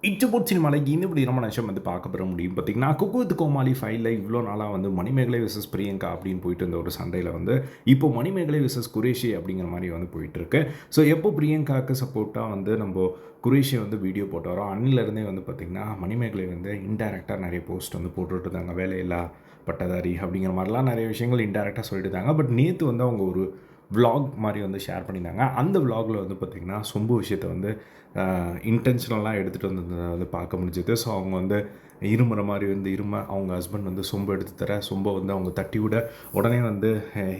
இச்சபோட் சினிமாவில் இன்னும் நம்ம நிமிஷம் வந்து பார்க்க பெற முடியும் பார்த்தீங்கன்னா, குக் வித் கோமாளி ஃபைலில் இவ்வளோ நாளாக வந்து மணிமேகலை விசஸ் பிரியங்கா அப்படின்னு போயிட்டு இருந்த ஒரு சண்டையில் வந்து இப்போ மணிமேகலை விசஸ் குரேஷி அப்படிங்கிற மாதிரி வந்து போயிட்டுருக்கு. ஸோ எப்போ பிரியங்காவுக்கு சப்போர்ட்டாக வந்து நம்ம குரேஷி வந்து வீடியோ போட்டு வரோம் அன்னிலேருந்தே வந்து பார்த்திங்கன்னா மணிமேகலை வந்து இன்டெரக்டாக நிறைய போஸ்ட் வந்து போட்டுட்டு இருந்தாங்க. வேலையில்லா பட்டதாரி அப்படிங்கிற மாதிரிலாம் நிறைய விஷயங்கள் இன்டெரக்டாக சொல்லிட்டு இருந்தாங்க. பட் நேற்று வந்து அவங்க ஒரு விலாக் மாதிரி வந்து ஷேர் பண்ணியிருந்தாங்க. அந்த விலாகில் வந்து பார்த்திங்கன்னா சொம்பு விஷயத்தை வந்து இன்டென்ஷனலாக எடுத்துகிட்டு வந்ததை வந்து பார்க்க முடிஞ்சுது. ஸோ அவங்க வந்து இருமுற மாதிரி வந்து அவங்க ஹஸ்பண்ட் வந்து சொம்பு எடுத்து தர, சொம்பை வந்து அவங்க தட்டி விட, உடனே வந்து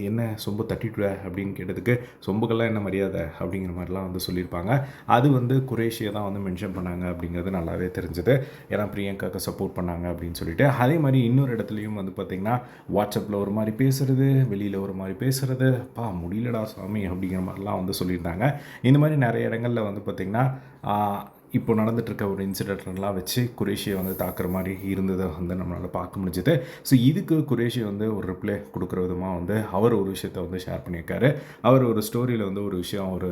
என்ன சொம்பு தட்டிவிட அப்படின்னு கேட்டதுக்கு சொம்புக்கெல்லாம் என்ன மரியாதை அப்படிங்கிற மாதிரிலாம் வந்து சொல்லியிருப்பாங்க. அது வந்து குரேஷியை தான் வந்து மென்ஷன் பண்ணாங்க அப்படிங்கிறது நல்லாவே தெரிஞ்சுது. ஏன்னா பிரியங்காவுக்கு சப்போர்ட் பண்ணாங்க அப்படின்னு சொல்லிட்டு. அதே மாதிரி இன்னொரு இடத்துலையும் வந்து பார்த்திங்கன்னா வாட்ஸ்அப்பில் ஒரு மாதிரி பேசுகிறது, வெளியில் ஒரு மாதிரி பேசுகிறது, முடியலடா சாமி அப்படிங்கிற மாதிரிலாம் வந்து சொல்லியிருந்தாங்க. இந்த மாதிரி நிறைய இடங்களில் வந்து பார்த்திங்கன்னா இப்போ நடந்துகிட்ருக்க ஒரு இன்சிடென்ட்லாம் வச்சு குரேஷியை வந்து தாக்குற மாதிரி இருந்ததை வந்து நம்மளால் பார்க்க முடிஞ்சுது. ஸோ இதுக்கு குரேஷி வந்து ஒரு ரிப்ளை கொடுக்குற விதமாக வந்து அவர் ஒரு விஷயத்தை வந்து ஷேர் பண்ணியிருக்காரு. அவர் ஒரு ஸ்டோரியில் வந்து ஒரு விஷயம் ஒரு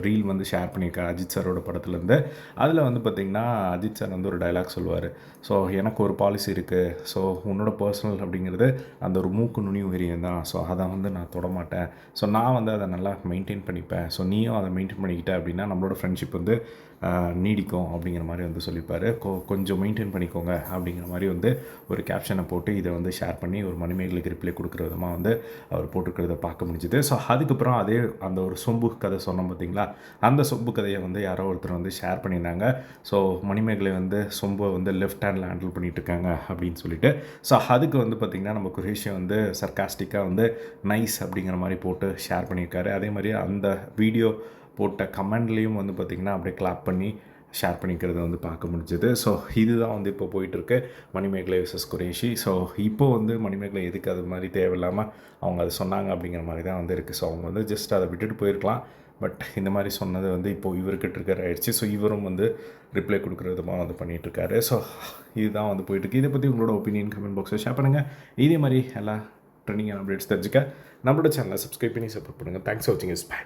ரீல் வந்து ஷேர் பண்ணியிருக்காரு அஜித் சாரோட படத்துலேருந்து. அதில் வந்து பார்த்திங்கன்னா அஜித் சார் வந்து ஒரு டைலாக் சொல்லுவார். ஸோ எனக்கு ஒரு பாலிசி இருக்குது. ஸோ உன்னோட பர்சனல் அப்படிங்கிறது அந்த ஒரு மூக்கு நுனிவு வெறியம் தான். ஸோ அதை வந்து நான் தொடமாட்டேன். ஸோ நான் வந்து அதை நல்லா மெயின்டைன் பண்ணிப்பேன். ஸோ நீயும் அதை மெயின்டைன் பண்ணிக்கிட்டேன் அப்படின்னா நம்மளோட ஃப்ரெண்ட்ஷிப் வந்து நீடிக்கும் அப்படிங்கிற மாதிரி வந்து சொல்லியிருப்பார். கொஞ்சம் மெயின்டைன் பண்ணிக்கோங்க அப்படிங்கிற மாதிரி வந்து ஒரு கேப்ஷனை போட்டு இதை வந்து ஷேர் பண்ணி ஒரு மணிமேகலைக்கு ரிப்ளை கொடுக்குற விதமாக வந்து அவர் போட்டுருக்கிறத பார்க்க முடிஞ்சுது. ஸோ அதுக்கப்புறம் அதே அந்த ஒரு சொம்பு கதை சொன்னோம் பார்த்திங்களா, அந்த சொம்பு கதையை வந்து யாரோ ஒருத்தர் வந்து ஷேர் பண்ணியிருந்தாங்க. ஸோ மணிமேகலை வந்து சொம்பை வந்து லெஃப்ட் ஹேண்டில் ஹேண்டில் பண்ணிகிட்டு இருக்காங்க அப்படின்னு சொல்லிட்டு. ஸோ அதுக்கு வந்து பார்த்திங்கன்னா நம்ம குரேஷி வந்து சர்காஸ்டிக்காக வந்து நைஸ் அப்படிங்கிற மாதிரி போட்டு ஷேர் பண்ணியிருக்காரு. அதே மாதிரி அந்த வீடியோ போட்ட கமெண்ட்லேயும் வந்து பார்த்திங்கன்னா அப்படியே கிளாப் பண்ணி ஷேர் பண்ணிக்கிறத வந்து பார்க்க முடிஞ்சது. ஸோ இதுதான் வந்து இப்போ போயிட்டுருக்கு மணிமேகலை விசஸ் குரேஷி. ஸோ இப்போது வந்து மணிமேகலை எதுக்கு அது மாதிரி தேவையில்லாமல் அவங்க அதை சொன்னாங்க அப்படிங்கிற மாதிரி தான் வந்து இருக்குது. ஸோ அவங்க வந்து ஜஸ்ட் அதை விட்டுட்டு போயிருக்கலாம். பட் இந்த மாதிரி சொன்னது வந்து இப்போது இவர்கிட்ட இருக்கிற ஆயிடுச்சு. ஸோ இவரும் வந்து ரிப்ளை கொடுக்குற விதமாக வந்து பண்ணிகிட்ருக்காரு. ஸோ இதுதான் வந்து போயிட்டுருக்கு. இதை பற்றி உங்களோட ஒப்பீனியன் கமெண்ட் பாக்ஸில் ஷேர் பண்ணுங்கள். இதே மாதிரி எல்லா ட்ரெண்டிங்கான அப்டேட்ஸ் தெரிஞ்சுக்க நம்மளோட சேனலை சப்ஸ்கிரைப் பண்ணி சப்போர்ட் பண்ணுங்கள். தேங்க்ஸ் ஃபார் வாட்சிங். Is by.